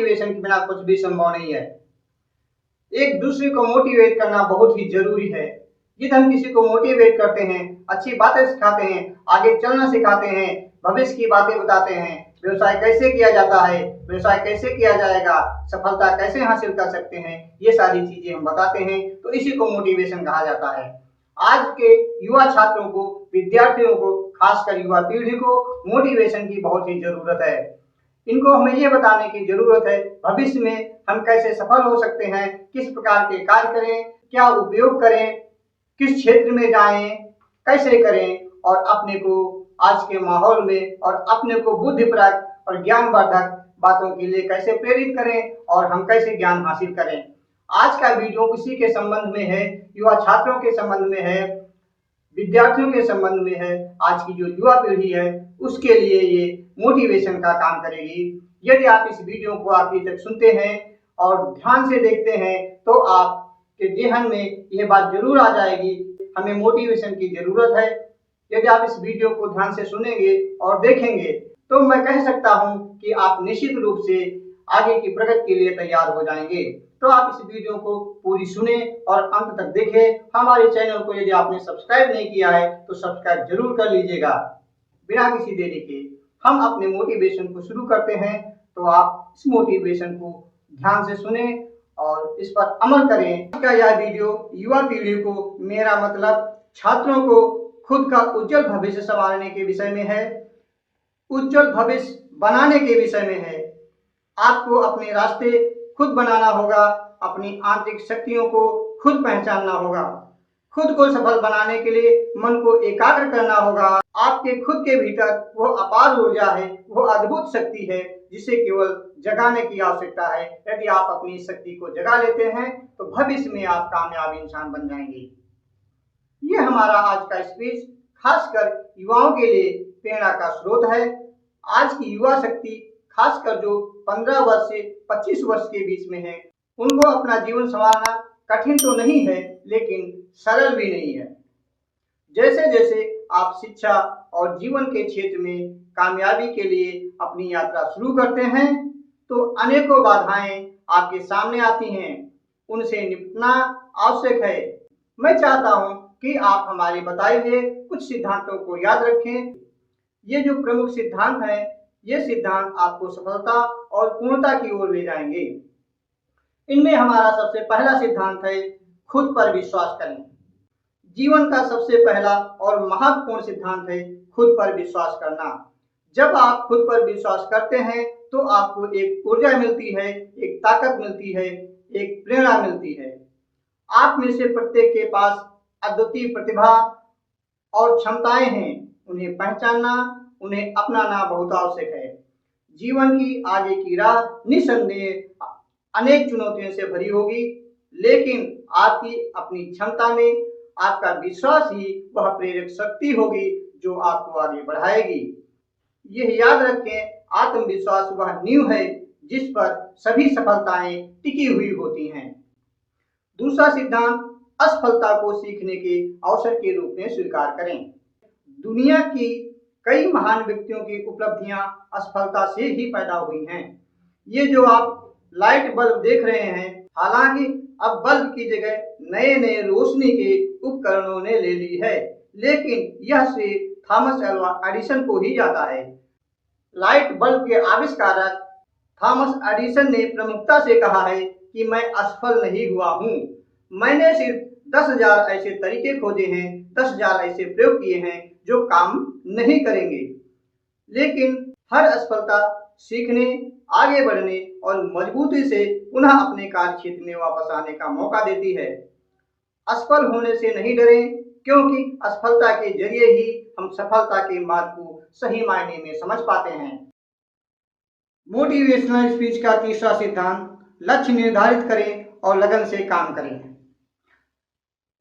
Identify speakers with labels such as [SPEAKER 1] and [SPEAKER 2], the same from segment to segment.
[SPEAKER 1] Motivation के बिना कुछ भी संभव नहीं है। एक दूसरे को मोटिवेट करना बहुत ही जरूरी है। यदि हम किसी को मोटिवेट करते हैं, अच्छी बातें सिखाते हैं, आगे चलना सिखाते हैं, भविष्य की बातें बताते हैं, व्यवसाय कैसे किया जाता है, व्यवसाय कैसे किया जाएगा, सफलता कैसे हासिल कर सकते हैं, ये सारी चीजें हम बताते हैं, तो इसी को मोटिवेशन कहा जाता है। आज के युवा छात्रों को, विद्यार्थियों को, खासकर युवा पीढ़ी को मोटिवेशन की बहुत ही जरूरत है। इनको हमें ये बताने की जरूरत है भविष्य में हम कैसे सफल हो सकते हैं, किस प्रकार के कार्य करें, क्या उपयोग करें, किस क्षेत्र में जाएं, कैसे करें, और अपने को आज के माहौल में और अपने को बुद्धिपरक और ज्ञानवर्धक बातों के लिए कैसे प्रेरित करें और हम कैसे ज्ञान हासिल करें। आज का वीडियो उसी के संबंध में है, युवा छात्रों के संबंध में है, विद्यार्थियों के संबंध में है। आज की जो युवा पीढ़ी है उसके लिए ये मोटिवेशन का काम करेगी। यदि आप इस वीडियो को आखिर तक सुनते हैं और ध्यान से देखते हैं तो आपके ज़हन में यह बात जरूर आ जाएगी, हमें मोटिवेशन की जरूरत है। यदि आप इस वीडियो को ध्यान से सुनेंगे और देखेंगे तो मैं कह सकता हूं कि आप निश्चित रूप से आगे की प्रगति के लिए तैयार हो जाएंगे। तो आप इस वीडियो को पूरी सुने और अंत तक देखें। हमारे चैनल को यदि आपने सब्सक्राइब नहीं किया है तो सब्सक्राइब जरूर कर लीजिएगा। बिना किसी देरी के हम अपने मोटिवेशन को शुरू करते हैं, तो आप इस मोटिवेशन को ध्यान से सुने और इस पर अमल करें। क्या यह वीडियो युवा पीढ़ी को, मेरा मतलब छात्रों को, खुद का उज्जवल भविष्य संवारने के विषय में है, उज्जवल भविष्य बनाने के विषय में है। आपको अपने रास्ते खुद बनाना होगा, अपनी आंतरिक शक्तियों को खुद पहचानना होगा, खुद को सफल बनाने के लिए मन को एकाग्र करना होगा। आपके खुद के भीतर वो अपार ऊर्जा है, वो अद्भुत शक्ति है जिसे केवल जगाने की आवश्यकता है। यदि आप अपनी शक्ति को जगा लेते हैं तो भविष्य में आप कामयाब इंसान बन जाएंगे। ये हमारा आज का स्पीच खासकर युवाओं के लिए प्रेरणा का स्रोत है। आज की युवा शक्ति, खासकर जो 15 वर्ष से 25 वर्ष के बीच में है, उनको अपना जीवन संवारना कठिन तो नहीं है लेकिन सरल भी नहीं है। जैसे जैसे आप शिक्षा और जीवन के क्षेत्र में कामयाबी के लिए अपनी यात्रा शुरू करते हैं तो अनेकों बाधाएं आपके सामने आती हैं, उनसे निपटना आवश्यक है। मैं चाहता हूं कि आप हमारे बताए हुए कुछ सिद्धांतों को याद रखें। ये जो प्रमुख सिद्धांत हैं, ये सिद्धांत आपको सफलता और पूर्णता की ओर ले जाएंगे। इनमें हमारा सबसे पहला सिद्धांत है खुद पर विश्वास करें। जीवन का सबसे पहला और महत्वपूर्ण सिद्धांत है खुद पर विश्वास करना। जब आप खुद पर विश्वास करते हैं तो आपको एक ऊर्जा मिलती है, एक ताकत मिलती है, एक प्रेरणा मिलती है। आप में से प्रत्येक के पास अद्वितीय प्रतिभा और क्षमताएं हैं। उन्हें पहचानना, उन्हें अपनाना बहुत आवश्यक है। जीवन की आगे की राह निसंदेह अनेक चुनौतियों से भरी होगी, लेकिन आपकी अपनी क्षमता में आपका विश्वास ही वह प्रेरक शक्ति होगी जो आपको आगे बढ़ाएगी। यह याद रखें, आत्मविश्वास वह नींव है जिस पर सभी सफलताएं टिकी हुई होती हैं। दूसरा सिद्धांत, असफलता को सीखने के अवसर के रूप में स्वीकार करें। दुनिया की कई महान व्यक्तियों की उपलब्धियां असफलता से ही पैदा हुई हैं। ये जो आप लाइट बल्ब देख रहे हैं, हालांकि अब बल्ब की जगह नए नए रोशनी के उपकरणों ने ले ली है, लेकिन यह श्रेय थॉमस अल्वा एडिसन को ही जाता है। लाइट बल्ब के आविष्कारक थॉमस एडिसन ने प्रमुखता से कहा है कि मैं असफल नहीं हुआ हूँ, मैंने सिर्फ 10,000 ऐसे तरीके खोजे हैं, 10,000 ऐसे प्रयोग किए हैं जो काम नहीं करेंगे। लेकिन हर असफलता सीखने, आगे बढ़ने और मजबूती से पुनः अपने कार्य क्षेत्र में वापस आने का मौका देती है। असफल होने से नहीं डरें, क्योंकि असफलता के जरिए ही हम सफलता के मार्ग को सही मायने में समझ पाते हैं। मोटिवेशनल स्पीच का तीसरा सिद्धांत, लक्ष्य निर्धारित करें और लगन से काम करें।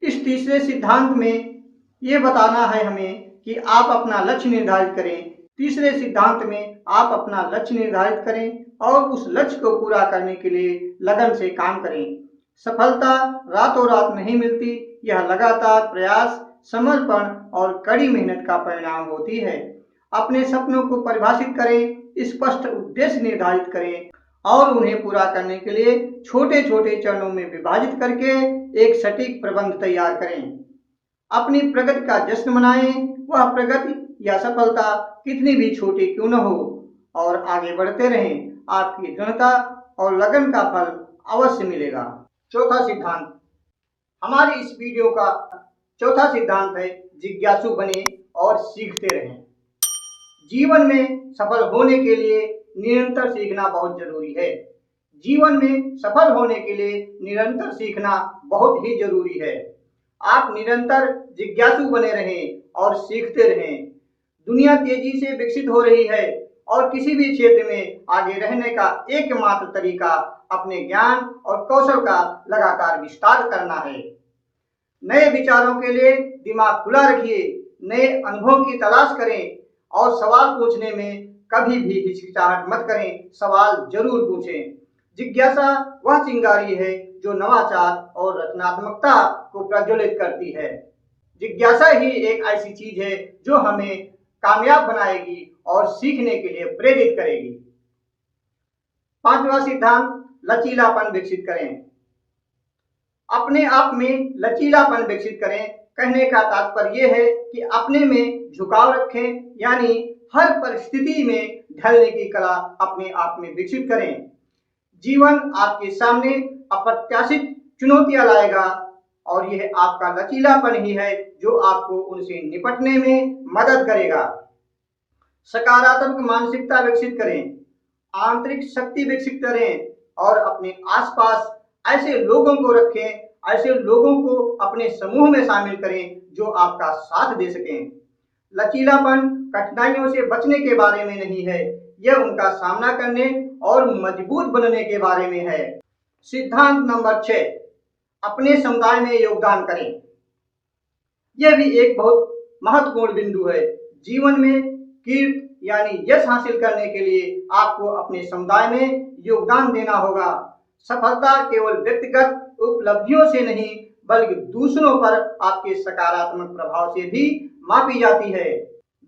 [SPEAKER 1] इस तीसरे सिद्धांत में ये बताना है हमें कि आप अपना लक्ष्य निर्धारित करें। तीसरे सिद्धांत में आप अपना लक्ष्य निर्धारित करें और उस लक्ष्य को पूरा करने के लिए लगन से काम करें। सफलता रातों रात नहीं मिलती, यह लगातार प्रयास, समर्पण और कड़ी मेहनत का परिणाम होती है। अपने सपनों को परिभाषित करें, स्पष्ट उद्देश्य निर्धारित करें और उन्हें पूरा करने के लिए छोटे छोटे चरणों में विभाजित करके एक सटीक प्रबंध तैयार करें। अपनी प्रगति का जश्न मनाएं, वह प्रगति या सफलता कितनी भी छोटी क्यों न हो, और आगे बढ़ते रहें। आपकी दृढ़ता और लगन का फल अवश्य मिलेगा। चौथा सिद्धांत, हमारी इस वीडियो का चौथा सिद्धांत है जिज्ञासु बने और सीखते रहें। जीवन में सफल होने के लिए निरंतर सीखना बहुत जरूरी है। जीवन में सफल होने के लिए निरंतर सीखना बहुत ही जरूरी है। आप निरंतर जिज्ञासु बने रहें और सीखते रहें। दुनिया तेजी से विकसित हो रही है और किसी भी क्षेत्र में आगे रहने का एकमात्र तरीका अपने ज्ञान और कौशल का लगातार विस्तार करना है। नए विचारों के लिए दिमाग खुला रखिए, नए अनुभवों की तलाश करें और सवाल पूछने में कभी भी हिचकिचाहट मत करें, सवाल जरूर पूछें। जिज्ञासा वह चिंगारी है जो नवाचार और रचनात्मकता को प्रज्वलित करती है। जिज्ञासा ही एक ऐसी चीज है जो हमें कामयाब बनाएगी और सीखने के लिए प्रेरित करेगी। पांचवा सिद्धांत, लचीलापन विकसित करें। अपने आप में लचीलापन विकसित करें। कहने का तात्पर्य यह है कि अपने में झुकाव रखें, यानी हर परिस्थिति में ढलने की कला अपने आप में विकसित करें। जीवन आपके सामने अप्रत्याशित चुनौतियां लाएगा और यह आपका लचीलापन ही है जो आपको उनसे निपटने में मदद करेगा। सकारात्मक मानसिकता विकसित करें, आंतरिक शक्ति विकसित करें और अपने आसपास ऐसे लोगों को रखें, ऐसे लोगों को अपने समूह में शामिल करें जो आपका साथ दे सकें। लचीलापन कठिनाइयों से बचने के बारे में नहीं है, यह उनका सामना करने और मजबूत बनने के बारे में है। सिद्धांत नंबर 6, अपने समुदाय में योगदान करें। यह भी एक बहुत महत्वपूर्ण बिंदु है। जीवन में कीर्ति यानी यश हासिल करने के लिए आपको अपने समुदाय में योगदान देना होगा। सफलता केवल व्यक्तिगत उपलब्धियों से नहीं बल्कि दूसरों पर आपके सकारात्मक प्रभाव से भी मापी जाती है।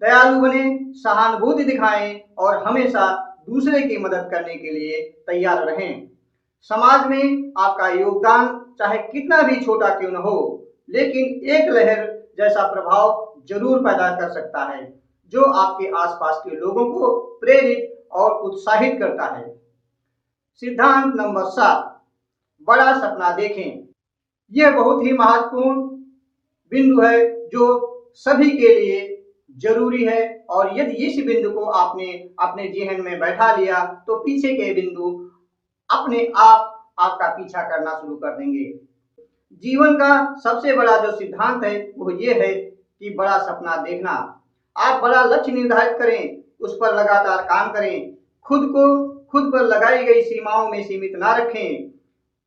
[SPEAKER 1] दयालु बने, सहानुभूति दिखाएं और हमेशा दूसरे की मदद करने के लिए तैयार रहें। समाज में आपका योगदान चाहे कितना भी छोटा क्यों न हो, लेकिन एक लहर जैसा प्रभाव जरूर पैदा कर सकता है जो आपके आसपास के लोगों को प्रेरित और उत्साहित करता है। सिद्धांत नंबर 7, बड़ा सपना देखें। यह बहुत ही महत्वपूर्ण बिंदु है जो सभी के लिए जरूरी है, और यदि इस बिंदु को आपने अपने जेहन में बैठा लिया तो पीछे के बिंदु अपने आप आपका पीछा करना शुरू कर देंगे। जीवन का सबसे बड़ा जो सिद्धांत है वो ये है कि बड़ा सपना देखना। आप बड़ा लक्ष्य निर्धारित करें, उस पर लगातार काम करें, खुद को खुद पर लगाई गई सीमाओं में सीमित ना रखें,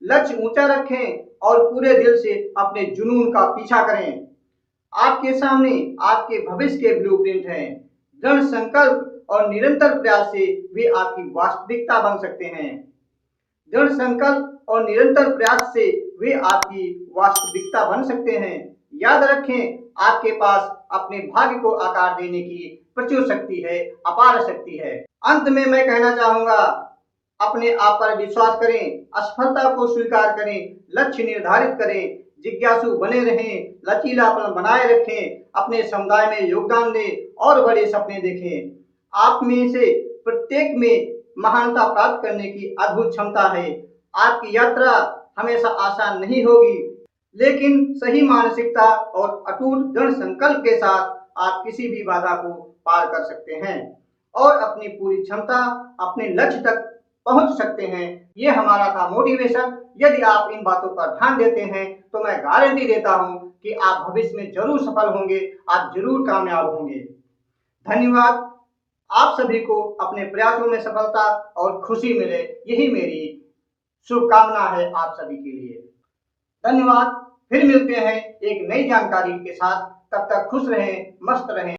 [SPEAKER 1] लक्ष्य ऊंचा रखें और पूरे दिल से अपने जुनून का पीछा करें। आपके सामने आपके भविष्य के ब्लूप्रिंट हैं। दृढ़ संकल्प और निरंतर प्रयास से वे आपकी वास्तविकता बन सकते हैं। दृढ़ संकल्प और निरंतर प्रयास से वे आपकी वास्तविकता बन सकते हैं। याद रखें, आपके पास अपने भाग्य को आकार देने की प्रचुर शक्ति है, अपार शक्ति है। अंत में मैं कहना चाहूंगा, अपने आप पर विश्वास करें, असफलता को स्वीकार करें, लक्ष्य निर्धारित करें, जिज्ञासु बने रहें, लचीलापन बनाए रखें, अपने समुदाय में योगदान दें और बड़े सपने देखें। आप में से प्रत्येक में महानता प्राप्त करने की अद्भुत क्षमता है। आपकी यात्रा हमेशा आसान नहीं होगी, लेकिन सही मानसिकता और अटूट दृढ़ संकल्प के साथ आप किसी भी बाधा को पार कर सकते हैं और अपनी पूरी क्षमता अपने लक्ष्य तक पहुंच सकते हैं। ये हमारा था मोटिवेशन। यदि आप इन बातों पर ध्यान देते हैं तो मैं गारंटी देता हूं कि आप भविष्य में जरूर सफल होंगे, आप जरूर कामयाब होंगे। धन्यवाद। आप सभी को अपने प्रयासों में सफलता और खुशी मिले, यही मेरी शुभकामना है आप सभी के लिए। धन्यवाद। फिर मिलते हैं एक नई जानकारी के साथ। तब तक खुश रहें, मस्त रहें।